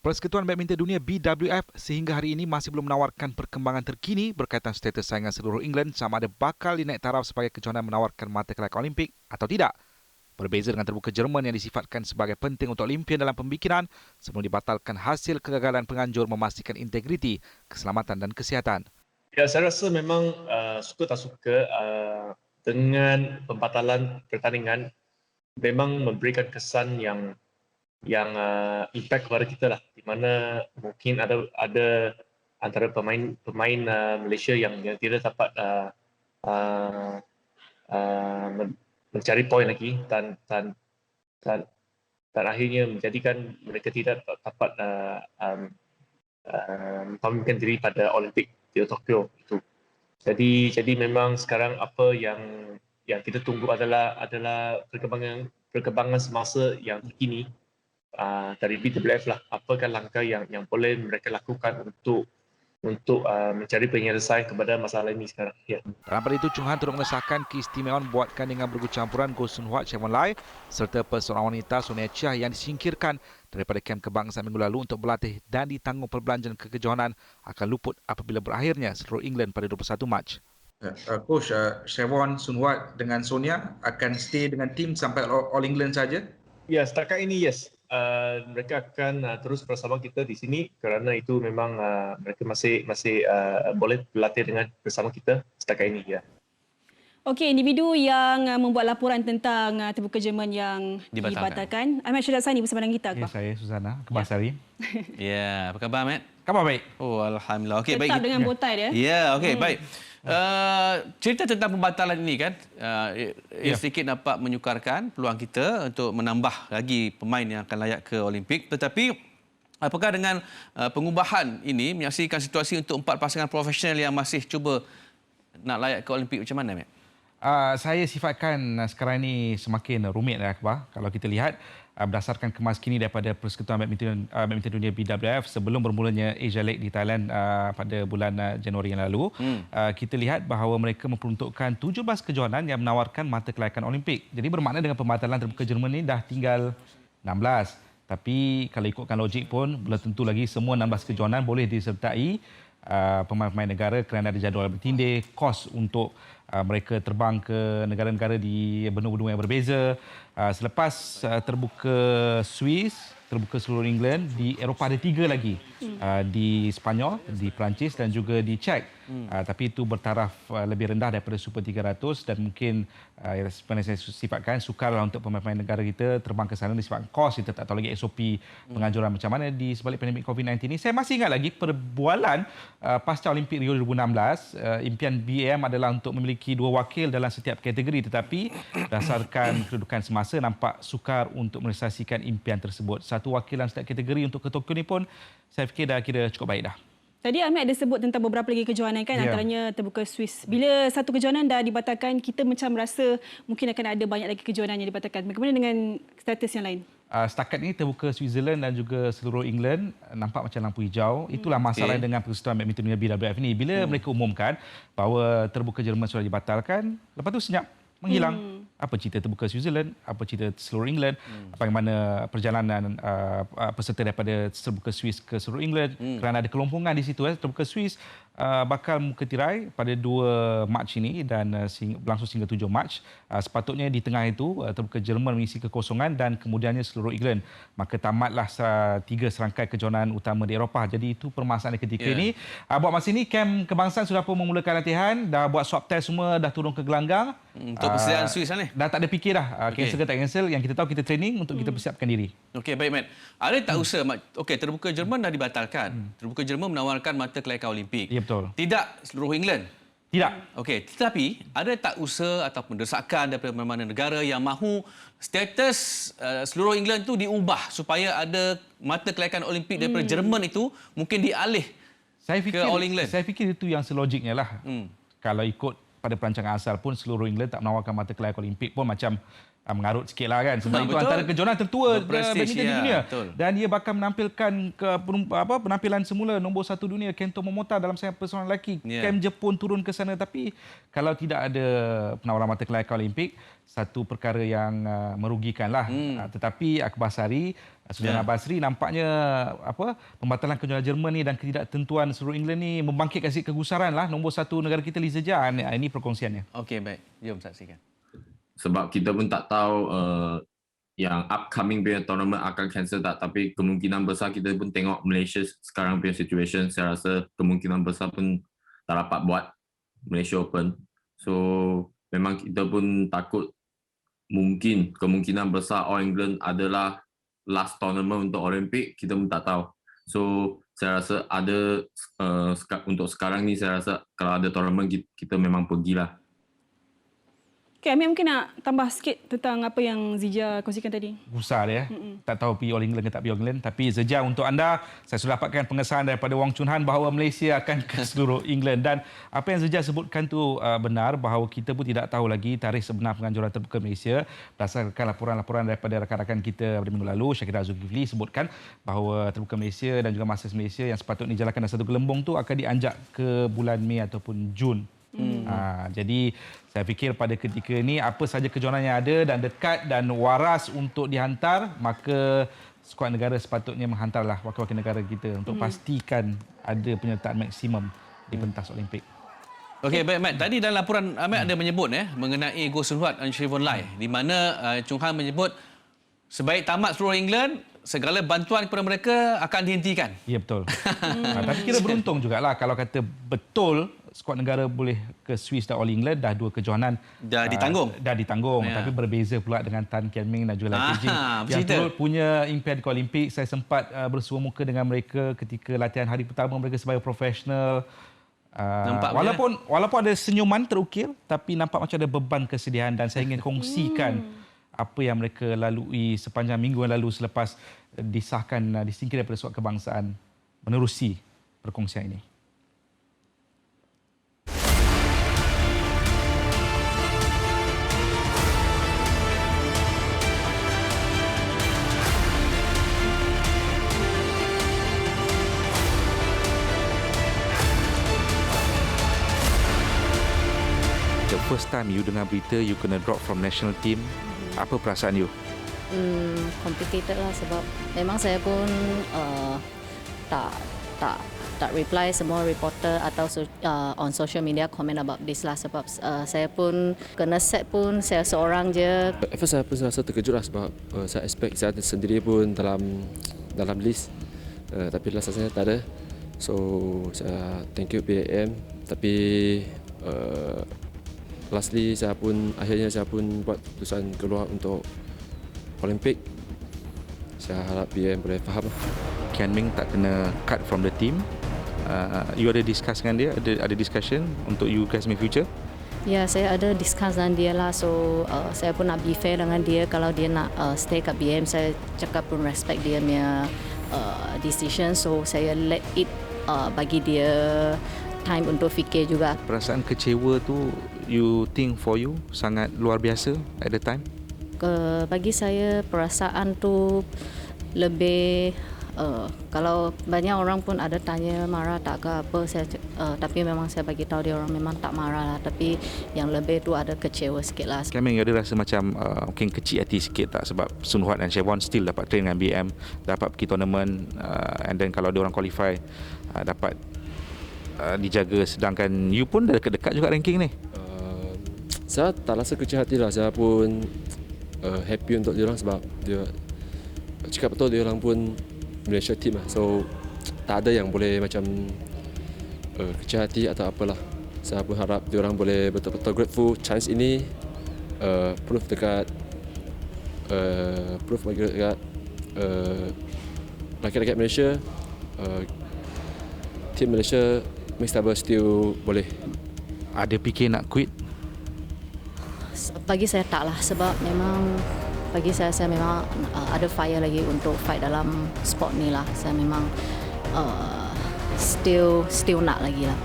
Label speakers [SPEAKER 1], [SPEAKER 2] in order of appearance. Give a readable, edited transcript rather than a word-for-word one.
[SPEAKER 1] Persekutuan Badminton Dunia BWF sehingga hari ini masih belum menawarkan perkembangan terkini berkaitan status saingan seluruh England sama ada bakal dinaik taraf sebagai kejohanan menawarkan mata kelayakan Olimpik atau tidak. Berbeza dengan terbuka Jerman yang disifatkan sebagai penting untuk Olimpian dalam pembikinan sebelum dibatalkan hasil kegagalan penganjur memastikan integriti, keselamatan dan kesihatan.
[SPEAKER 2] Ya, saya rasa memang suka tak suka dengan pembatalan pertandingan memang memberikan kesan yang impact kepada kita lah, di mana mungkin ada antara pemain Malaysia yang tidak dapat mencari poin lagi dan akhirnya menjadikan mereka tidak dapat memainkan diri pada Olimpik di Tokyo itu. Jadi memang sekarang apa yang kita tunggu adalah perkembangan semasa yang terkini dari BWF lah. Apakah langkah yang boleh mereka lakukan untuk mencari penyelesaian kepada masalah ini sekarang. Ya.
[SPEAKER 1] Dalam pada itu, Chung Han turut mengesahkan keistimewaan buatkan dengan bergu campuran Goh Sun Huat, Chevron Lai serta peseorang wanita Sonia Chia yang disingkirkan daripada kem kebangsaan minggu lalu untuk berlatih dan ditanggung perbelanjaan kekejohanan akan luput apabila berakhirnya seluruh England pada 21 Mac.
[SPEAKER 3] Coach, Chevron, Sun Huat dengan Sonia akan stay dengan tim sampai All England saja?
[SPEAKER 2] Ya, setakat ini yes. Mereka akan terus bersama kita di sini kerana itu memang mereka masih boleh berlatih bersama kita setakat ini ya.
[SPEAKER 4] Okey, individu yang membuat laporan tentang terbuka Jerman yang dibatalkan. Ahmad Syedasani bersama dengan kita.
[SPEAKER 1] Ya, saya Suzana Kebasari.
[SPEAKER 5] Ya, apa khabar Ahmad?
[SPEAKER 1] Khabar baik.
[SPEAKER 5] Oh, alhamdulillah. Okey, baik.
[SPEAKER 4] Tetap dengan botai dia.
[SPEAKER 5] Ya, okey, baik. Cerita tentang pembatalan ini kan, sedikit dapat menyukarkan peluang kita untuk menambah lagi pemain yang akan layak ke Olimpik. Tetapi apakah dengan pengubahan ini menyaksikan situasi untuk 4 pasangan profesional yang masih cuba nak layak ke Olimpik macam mana, Mat?
[SPEAKER 1] Saya sifatkan sekarang ini semakin rumit Akbar. Kalau kita lihat berdasarkan kemas kini daripada Persekutuan Badminton Dunia BWF sebelum bermulanya Asia League di Thailand pada bulan Januari yang lalu, kita lihat bahawa mereka memperuntukkan 17 kejohanan yang menawarkan mata kelayakan Olimpik. Jadi bermakna dengan pembatalan terbuka Jerman ini dah tinggal 16. Tapi kalau ikutkan logik pun belum tentu lagi semua 16 kejohanan boleh disertai pemain-pemain negara kerana ada jadual bertindih, kos untuk mereka terbang ke negara-negara di benua-benua yang berbeza. Selepas terbuka Swiss, terbuka seluruh England, di Eropah ada 3 lagi. Di Spanyol, di Perancis dan juga di Czech. Tapi itu bertaraf lebih rendah daripada Super 300 dan mungkin sebenarnya saya sifatkan sukarlah untuk pemain-pemain negara kita terbang ke sana disebabkan kos kita tak tahu lagi SOP penganjuran macam mana di sebalik pandemik COVID-19 ini. Saya masih ingat lagi perbualan pasca Olimpik Rio 2016, impian BAM adalah untuk memiliki 2 wakil dalam setiap kategori, tetapi berdasarkan kedudukan semasa nampak sukar untuk merealisasikan impian tersebut. Satu wakil dalam setiap kategori untuk ke Tokyo ni pun saya fikir dah kira cukup baik dah.
[SPEAKER 4] Tadi Ahmad ada sebut tentang beberapa lagi kejohanan kan, antaranya terbuka Swiss. Bila satu kejohanan dah dibatalkan, kita macam rasa mungkin akan ada banyak lagi kejohanan yang dibatalkan. Bagaimana dengan status yang lain?
[SPEAKER 1] Setakat ini terbuka Switzerland dan juga seluruh England nampak macam lampu hijau. Itulah masalah dengan Persekutuan Badminton Dunia BWF ini. Bila mereka umumkan bahawa terbuka Jerman sudah dibatalkan, lepas tu senyap menghilang. Apa cerita terbuka Switzerland, apa cerita seluruh England, bagaimana perjalanan peserta daripada terbuka Swiss ke seluruh England, kerana ada kelompongan di situ. Terbuka Swiss bakal muka tirai pada 2 Mac ini dan berlangsung hingga 7 Mac. Sepatutnya di tengah itu terbuka Jerman mengisi kekosongan dan kemudiannya seluruh England. Maka tamatlah 3 serangkai kejohanan utama di Eropah. Jadi itu permasalahan ketika ini. Buat masa ini, kem kebangsaan sudah pun memulakan latihan, dah buat swab test semua, dah turun ke gelanggang.
[SPEAKER 5] Untuk persediaan Swiss ni?
[SPEAKER 1] Dah tak ada fikir dah. Cancel ke tak cancel. Yang kita tahu kita training untuk kita persiapkan diri.
[SPEAKER 5] Okey, baik Mat. Ada tak usaha, okey, terbuka Jerman dah dibatalkan. Terbuka Jerman menawarkan mata kelayakan Olimpik.
[SPEAKER 1] Ya, betul.
[SPEAKER 5] Tidak seluruh England.
[SPEAKER 1] Tidak.
[SPEAKER 5] Okey, tetapi ada tak usaha ataupun desakan daripada mana-mana negara yang mahu status seluruh England tu diubah supaya ada mata kelayakan Olimpik daripada Jerman itu mungkin dialih ke All England?
[SPEAKER 1] Saya fikir itu yang selogiknya lah. Kalau ikut pada perancangan asal pun seluruh England tak menawarkan mata kelayakan Olimpik pun macam mengarut sikitlah kan, sebab itu antara kejohanan tertua badminton di dunia. Dan ia bakal menampilkan penampilan semula nombor 1 dunia Kento Momota dalam saingan personal lelaki. Kem Jepun turun ke sana, tapi kalau tidak ada penawaran mata kelayakan Olimpik, satu perkara yang merugikanlah. Tetapi Akbar Sari, Sudan Basri, nampaknya pembatalan kejohanan Jerman ni dan ketidaktentuan seluruh England ni membangkitkan sikit kegusaran lah. Nombor 1 negara kita Lee Zejah. Ini perkongsiannya.
[SPEAKER 5] Okey, baik. Jom saksikan.
[SPEAKER 6] Sebab kita pun tak tahu yang upcoming punya tournament akan cancel tak, tapi kemungkinan besar kita pun tengok Malaysia sekarang punya situation, saya rasa kemungkinan besar pun tak dapat buat Malaysia Open. So memang kita pun takut kemungkinan besar All England adalah last tournament untuk Olympic, kita pun tak tahu. So saya rasa untuk sekarang ni saya rasa kalau ada tournament kita memang pergilah.
[SPEAKER 4] Okay, Amir mungkin nak tambah sikit tentang apa yang Zija kongsikan tadi.
[SPEAKER 1] Gusar dia. Tak tahu pergi All England ke tak pergi All England. Tapi Zejah, untuk anda, saya sudah dapatkan pengesahan daripada Wong Chun Han bahawa Malaysia akan ke seluruh England. Dan apa yang Zejah sebutkan tu benar, bahawa kita pun tidak tahu lagi tarikh sebenar penganjuran terbuka Malaysia. Berdasarkan laporan-laporan daripada rakan-rakan kita pada minggu lalu, Syakira Zulkifli sebutkan bahawa terbuka Malaysia dan juga Masters Malaysia yang sepatutnya dijalankan dalam satu gelembung tu akan dianjak ke bulan Mei ataupun Jun. Jadi saya fikir pada ketika ini apa saja kejohanan yang ada dan dekat dan waras untuk dihantar, maka skuad negara sepatutnya menghantarlah wakil-wakil negara kita untuk pastikan ada penyertaan maksimum di pentas Olimpik.
[SPEAKER 5] Okey, baik Mat. Tadi dalam laporan Ahmad ada menyebut mengenai Goh Sun Huat dan Sherwin Lai, di mana Chung Han menyebut sebaik tamat seluruh England, segala bantuan kepada mereka akan dihentikan.
[SPEAKER 1] Ya, betul. Tapi kira beruntung jugalah kalau kata betul skuad negara boleh ke Swiss dan All England, dah 2 kejohanan
[SPEAKER 5] Dah ditanggung.
[SPEAKER 1] Dah ditanggung.
[SPEAKER 5] Ya.
[SPEAKER 1] Tapi berbeza pula dengan Tan Kian Ming dan juga Lai Pei Jing yang turut punya impian ke Olimpik. Saya sempat bersua muka dengan mereka ketika latihan hari pertama mereka sebagai profesional. Walaupun ada senyuman terukir, tapi nampak macam ada beban kesedihan, dan saya ingin kongsikan apa yang mereka lalui sepanjang minggu yang lalu selepas disingkir daripada skuad kebangsaan, menerusi perkongsian ini. The first time you dengar berita you kena drop from national team, apa perasaan you?
[SPEAKER 7] Complicated lah, sebab memang saya pun tak reply semua reporter atau on social media comment about this lah, sebab saya pun kena set pun saya seorang je.
[SPEAKER 8] At first saya pun rasa terkejut lah, sebab saya expect saya sendiri pun dalam list, tapi last saya tak ada. So saya thank you BAM, tapi lastly akhirnya saya pun buat keputusan keluar untuk Olimpik. Saya harap BAM boleh faham.
[SPEAKER 1] Kian Ming tak kena cut from the team. You ada discuss dengan dia? Ada discussion untuk you guys in future?
[SPEAKER 7] Ya, saya ada discuss dengan dia lah. So saya pun nak be fair dengan dia. Kalau dia nak stay kat BM, saya cakap pun respect dia punya decision. So saya let it bagi dia time untuk fikir juga.
[SPEAKER 1] Perasaan kecewa tu, you think for you sangat luar biasa at the time?
[SPEAKER 7] Bagi saya perasaan tu lebih kalau banyak orang pun ada tanya marah tak ke apa, tapi memang saya bagi tahu dia orang memang tak marah lah, tapi yang lebih tu ada kecewa sikit lah.
[SPEAKER 1] Kami ada rasa macam mungkin kecil hati sikit tak, sebab Sun Huat dan Sherwin still dapat train dengan BM, dapat pergi tournament, and then kalau dia orang qualify dapat dijaga, sedangkan you pun dah dekat-dekat juga ranking ni.
[SPEAKER 8] Saya tak rasa kecil hati lah, saya pun happy untuk dia orang, sebab dia cakap betul dia orang pun Malaysia team lah. So tak ada yang boleh macam kecil hati atau apalah. Saya pun harap dia orang boleh betul-betul grateful chance ini, proof dekat rakyat-rakyat Malaysia, team Malaysia mixed double still boleh.
[SPEAKER 1] Ada fikir nak quit?
[SPEAKER 7] Bagi saya tak lah, sebab memang bagi saya memang ada fire lagi untuk fight dalam sport ni lah. Saya memang still nak lagi lah.